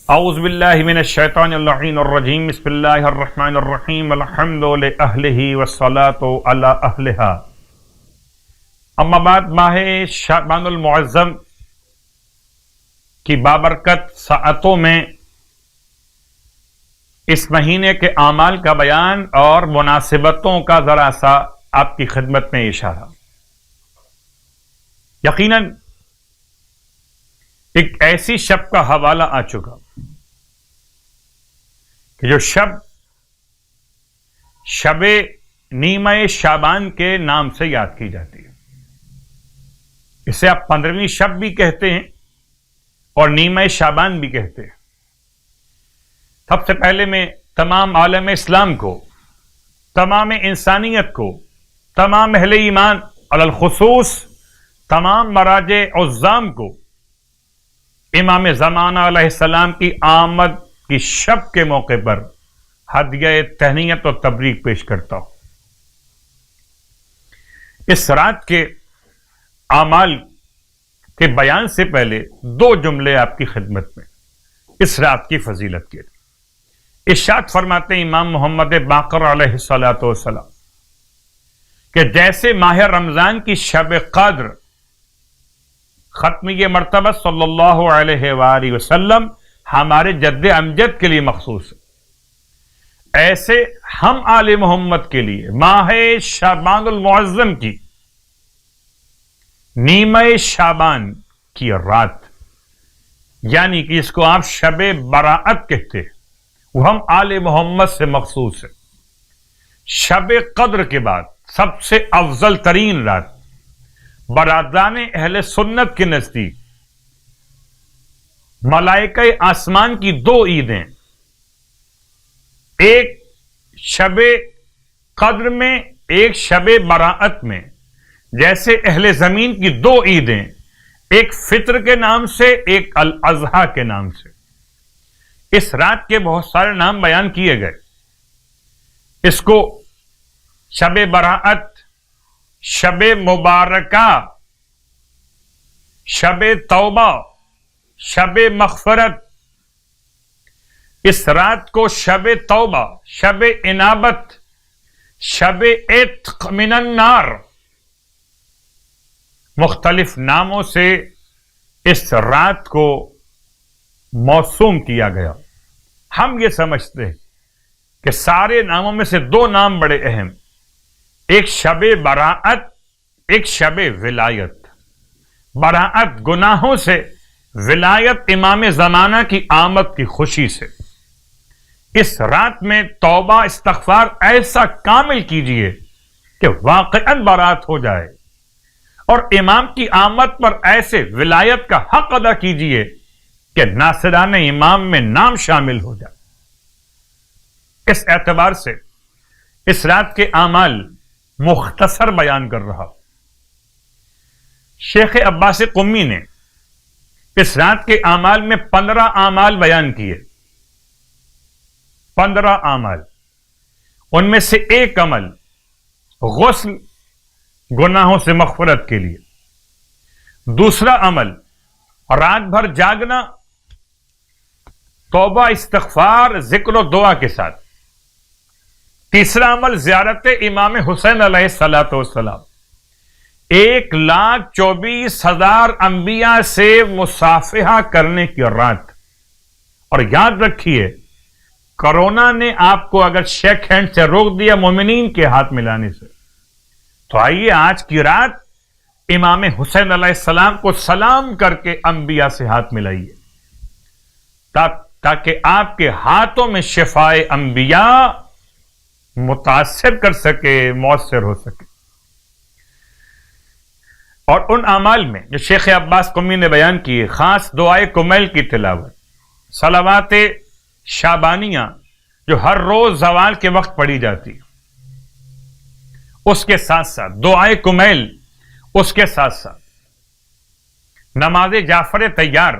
اعوذ باللہ من الشیطان اللعین الرجیم بسم اللہ الرحمن الرحیم الحمد لأہلہ والصلاة علی اہلہا اما بعد ماہ شعبان المعظم کی بابرکت ساعتوں میں اس مہینے کے اعمال کا بیان اور مناسبتوں کا ذرا سا آپ کی خدمت میں اشارہ. یقیناً ایک ایسی شب کا حوالہ آ چکا کہ جو شب نیمہ شعبان کے نام سے یاد کی جاتی ہے. اسے آپ 15ویں شب بھی کہتے ہیں اور نیمہ شعبان بھی کہتے ہیں. سب سے پہلے میں تمام عالم اسلام کو، تمام انسانیت کو، تمام اہل ایمان علی الخصوص تمام مراجع عظام کو امام زمانہ علیہ السلام کی آمد کی شب کے موقع پر ہدیہ تہنیت اور تبریک پیش کرتا ہوں. اس رات کے اعمال کے بیان سے پہلے دو جملے آپ کی خدمت میں اس رات کی فضیلت کے. ارشاد فرماتے ہیں امام محمد باقر علیہ الصلوۃ والسلام کہ جیسے ماہ رمضان کی شب قدر ختمی مرتبہ صلی اللہ علیہ وآلہ وسلم ہمارے جد امجد کے لیے مخصوص ہے، ایسے ہم آل محمد کے لیے ماہ شعبان المعظم کی نیمہ شعبان کی رات، یعنی کہ اس کو آپ شب براءت کہتے ہیں، وہ ہم آل محمد سے مخصوص ہے. شب قدر کے بعد سب سے افضل ترین رات برادران اہل سنت کے نزدیک ملائکہ آسمان کی دو عیدیں، ایک شب قدر میں ایک شب براءت میں، جیسے اہل زمین کی دو عیدیں، ایک فطر کے نام سے ایک الاضحیٰ کے نام سے. اس رات کے بہت سارے نام بیان کیے گئے. اس کو شب براءت، شب مبارکہ، شب توبہ، شب مغفرت. اس رات کو شب توبہ، شب انابت، شب عتق من النار، مختلف ناموں سے اس رات کو موسوم کیا گیا. ہم یہ سمجھتے ہیں کہ سارے ناموں میں سے دو نام بڑے اہم، ایک شب براءت، ایک شب ولایت. براءت گناہوں سے، ولایت امام زمانہ کی آمد کی خوشی سے. اس رات میں توبہ استغفار ایسا کامل کیجئے کہ واقعاً برات ہو جائے، اور امام کی آمد پر ایسے ولایت کا حق ادا کیجئے کہ ناصران امام میں نام شامل ہو جائے. اس اعتبار سے اس رات کے اعمال مختصر بیان کر رہا. شیخ عباس قمی نے اس رات کے اعمال میں 15 اعمال بیان کیے. 15 اعمال، ان میں سے ایک عمل غسل گناہوں سے مغفرت کے لیے، دوسرا عمل رات بھر جاگنا توبہ استغفار ذکر و دعا کے ساتھ، تیسرا عمل زیارت امام حسین علیہ السلام، 1,24,000 انبیاء سے مصافحہ کرنے کی رات. اور یاد رکھیے، کرونا نے آپ کو اگر شیک ہینڈ سے روک دیا مومنین کے ہاتھ ملانے سے، تو آئیے آج کی رات امام حسین علیہ السلام کو سلام کر کے انبیاء سے ہاتھ ملائیے، تاکہ آپ کے ہاتھوں میں شفائے انبیاء متاثر کر سکے، مؤثر ہو سکے. اور ان اعمال میں جو شیخ عباس قمی نے بیان کیے، خاص دعائے کمیل کی تلاوت، صلوات شعبانیہ جو ہر روز زوال کے وقت پڑھی جاتی، اس کے ساتھ ساتھ دعائے کمیل، اس کے ساتھ ساتھ نماز جعفر تیار،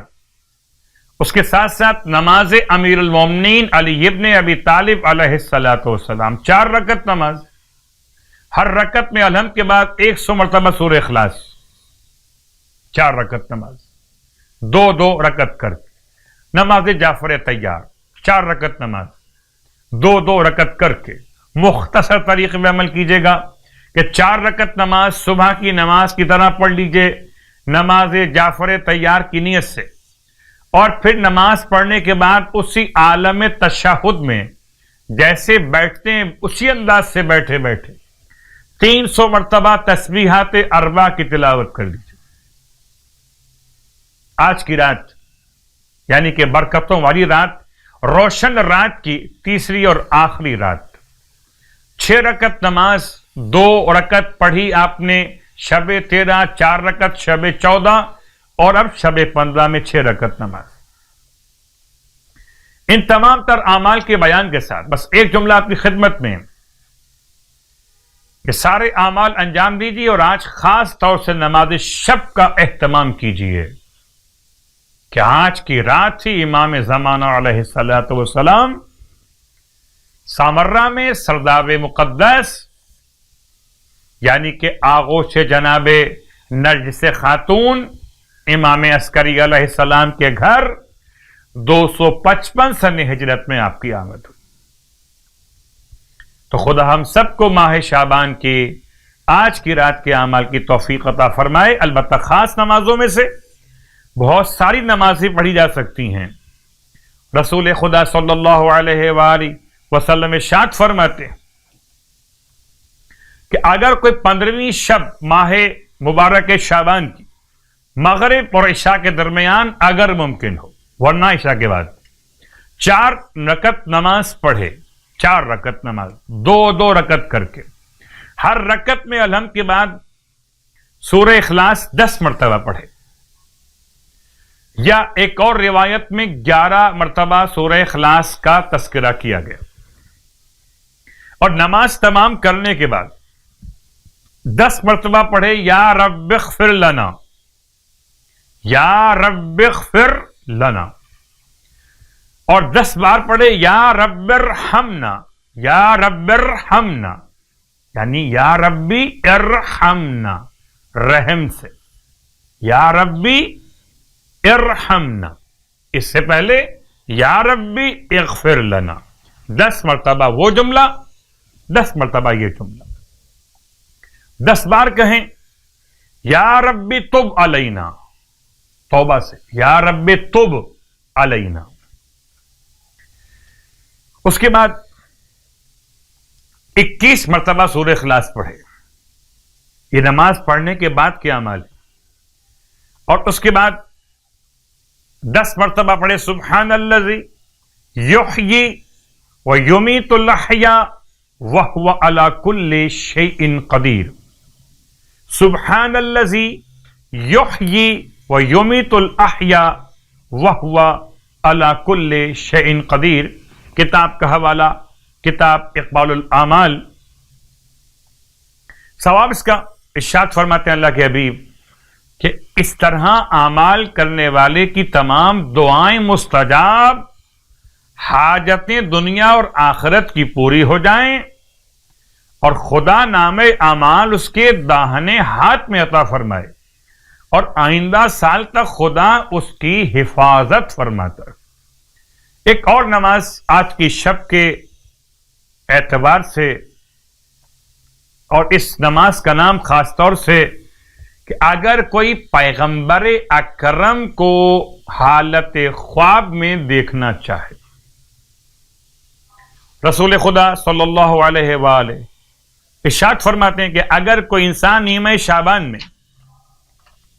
اس کے ساتھ ساتھ نماز امیر المومنین علی ابن ابی طالب علیہ السلام، 4 رکعت نماز، ہر رکعت میں الحمد کے بعد 100 مرتبہ سورہ اخلاص، 4 رکعت نماز، 2 رکعت کر کے نماز جعفر تیار 4 رکعت نماز 2 رکعت کر کے مختصر طریقے میں عمل کیجیے گا کہ 4 رکعت نماز صبح کی نماز کی طرح پڑھ لیجئے نماز جعفر تیار کی نیت سے، اور پھر نماز پڑھنے کے بعد اسی عالم تشہد میں جیسے بیٹھتے ہیں اسی انداز سے بیٹھے بیٹھے 300 مرتبہ تسبیحات 4 کی تلاوت کر لیجیے۔ آج کی رات یعنی کہ برکتوں والی رات، روشن رات کی تیسری اور آخری رات، 6 رکعت نماز 2 رکعت پڑھی آپ نے شب 13، 4 رکعت شب 14 اور اب شب 15 میں 6 رکعت نماز۔ ان تمام تر اعمال کے بیان کے ساتھ بس ایک جملہ آپ کی خدمت میں کہ سارے اعمال انجام دیجیے اور آج خاص طور سے نماز شب کا اہتمام کیجیے کہ آج کی رات ہی امام زمانہ علیہ الصلوۃ والسلام سامرہ میں سرداب مقدس یعنی کہ آغوش جناب نرجس خاتون امام عسکری علیہ السلام کے گھر 255 سن ہجرت میں آپ کی آمد ہوئی۔ تو خدا ہم سب کو ماہ شعبان کی آج کی رات کے اعمال کی توفیق عطا فرمائے۔ البتہ خاص نمازوں میں سے بہت ساری نمازیں پڑھی جا سکتی ہیں۔ رسول خدا صلی اللہ علیہ وآلہ وسلم ارشاد فرماتے ہیں کہ اگر کوئی 15ویں شب ماہ مبارک شعبان کی مغرب اور عشاء کے درمیان اگر ممکن ہو، ورنہ عشاء کے بعد 4 رکعت نماز پڑھے، 4 رکعت نماز 2 رکعت کر کے، ہر رکعت میں الحمد کے بعد سورہ اخلاص 10 مرتبہ پڑھے، یا ایک اور روایت میں 11 مرتبہ سورہ اخلاص کا تذکرہ کیا گیا، اور نماز تمام کرنے کے بعد 10 مرتبہ پڑھے یا رب اغفر لنا، یا رب اغفر لنا، اور 10 بار پڑھے یا رب ارحمنا، یا رب ارحمنا، یعنی یا ربی ارحمنا، رحم سے، یا ربی ارحمنا، اس سے پہلے یا ربی اغفر لنا، 10 مرتبہ وہ جملہ، 10 مرتبہ یہ جملہ، 10 بار کہیں یا ربی تب علینا، توبہ سے، یا ربی تب علینا۔ اس کے بعد 21 مرتبہ سورہ اخلاص پڑھے۔ یہ نماز پڑھنے کے بعد کیا عمل ہے؟ اور اس کے بعد 10 مرتبہ پڑھے سبحان الذی یحیی و یمیت الاحیاء وہو علی کل شیء قدیر، سبحان الذی یحیی و یمیت الاحیاء وہو علی کل شیء قدیر۔ کتاب کا حوالہ کتاب اقبال الاعمال۔ ثواب اس کا ارشاد فرماتے ہیں اللہ کے حبیب کہ اس طرح اعمال کرنے والے کی تمام دعائیں مستجاب، حاجتیں دنیا اور آخرت کی پوری ہو جائیں، اور خدا نام اعمال اس کے داہنے ہاتھ میں عطا فرمائے، اور آئندہ سال تک خدا اس کی حفاظت فرماتا ہے۔ ایک اور نماز آج کی شب کے اعتبار سے، اور اس نماز کا نام خاص طور سے کہ اگر کوئی پیغمبر اکرم کو حالت خواب میں دیکھنا چاہے، رسول خدا صلی اللہ علیہ وآلہ ارشاد فرماتے ہیں کہ اگر کوئی انسان نیمہ شعبان میں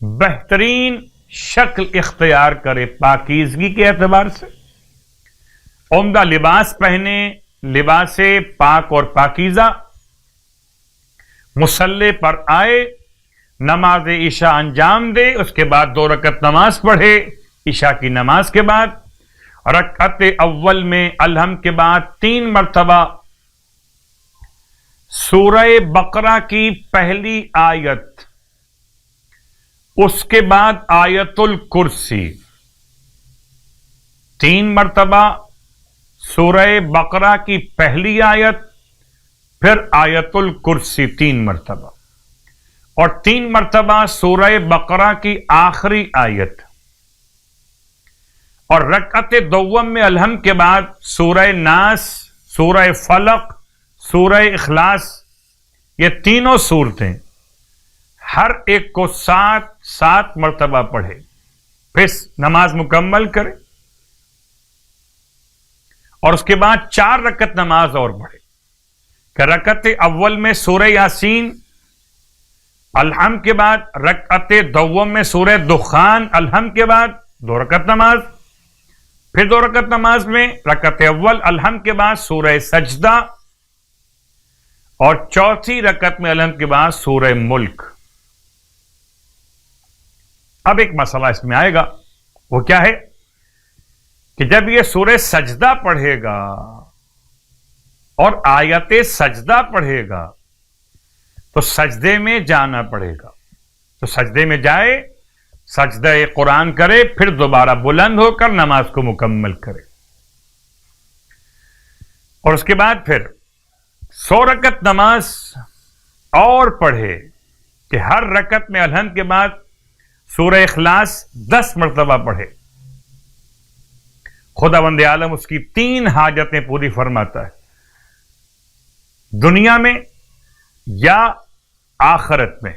بہترین شکل اختیار کرے پاکیزگی کے اعتبار سے، عمدہ لباس پہنے، لباس پاک اور پاکیزہ، مصلی پر آئے، نماز عشاء انجام دے، اس کے بعد 2 رکعت نماز پڑھے عشاء کی نماز کے بعد، رکعت اول میں الحمد کے بعد 3 مرتبہ سورہ بقرہ کی پہلی آیت، اس کے بعد آیت الکرسی، 3 مرتبہ سورہ بقرہ کی پہلی آیت، پھر آیت الکرسی 3 مرتبہ، اور 3 مرتبہ سورہ بقرہ کی آخری آیت، اور رکعت دوم میں الحمد کے بعد سورہ ناس، سورہ فلق، سورہ اخلاص، یہ تینوں صورتیں ہر ایک کو 7 مرتبہ پڑھے، پھر نماز مکمل کرے، اور اس کے بعد 4 رکعت نماز اور پڑھے کہ رکعت اول میں سورہ یاسین، الحمد کے بعد رکعت دوم میں سورہ دخان، الحمد کے بعد 2 رکعت نماز، پھر 2 رکعت نماز میں رکعت اول الحمد کے بعد سورہ سجدہ، اور چوتھی رکعت میں الحمد کے بعد سورہ ملک۔ اب ایک مسئلہ اس میں آئے گا، وہ کیا ہے کہ جب یہ سورہ سجدہ پڑھے گا اور آیت سجدہ پڑھے گا تو سجدے میں جانا پڑے گا، تو سجدے میں جائے، سجدہ قرآن کرے، پھر دوبارہ بلند ہو کر نماز کو مکمل کرے، اور اس کے بعد پھر 100 رکعت نماز اور پڑھے کہ ہر رکعت میں الحمد کے بعد سورہ اخلاص 10 مرتبہ پڑھے۔ خداوند عالم اس کی 3 حاجتیں پوری فرماتا ہے، دنیا میں یا آخرت میں،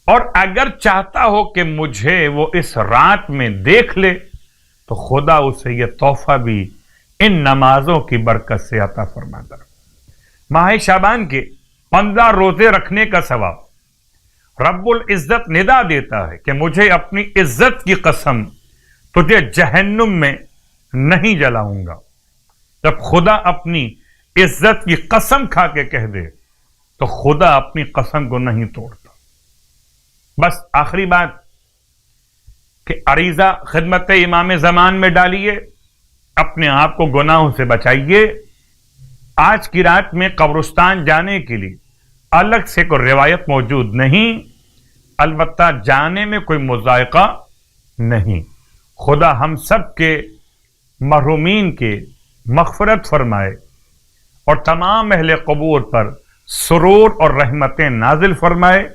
اور اگر چاہتا ہو کہ مجھے وہ اس رات میں دیکھ لے تو خدا اسے یہ تحفہ بھی ان نمازوں کی برکت سے عطا فرماتا ہے۔ ماہ شعبان کے 15 روزے رکھنے کا ثواب رب العزت ندا دیتا ہے کہ مجھے اپنی عزت کی قسم تجھے جہنم میں نہیں جلاؤں گا۔ جب خدا اپنی عزت کی قسم کھا کے کہہ دے تو خدا اپنی قسم کو نہیں توڑتا۔ بس آخری بات کہ عریضہ خدمت امام زمان میں ڈالیے، اپنے آپ کو گناہوں سے بچائیے۔ آج کی رات میں قبرستان جانے کے لیے الگ سے کوئی روایت موجود نہیں، البتہ جانے میں کوئی مذائقہ نہیں۔ خدا ہم سب کے محرومین کے مغفرت فرمائے اور تمام اہل قبور پر سرور اور رحمتیں نازل فرمائے،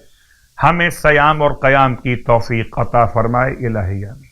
ہمیں صیام اور قیام کی توفیق عطا فرمائے۔ الہی آمین۔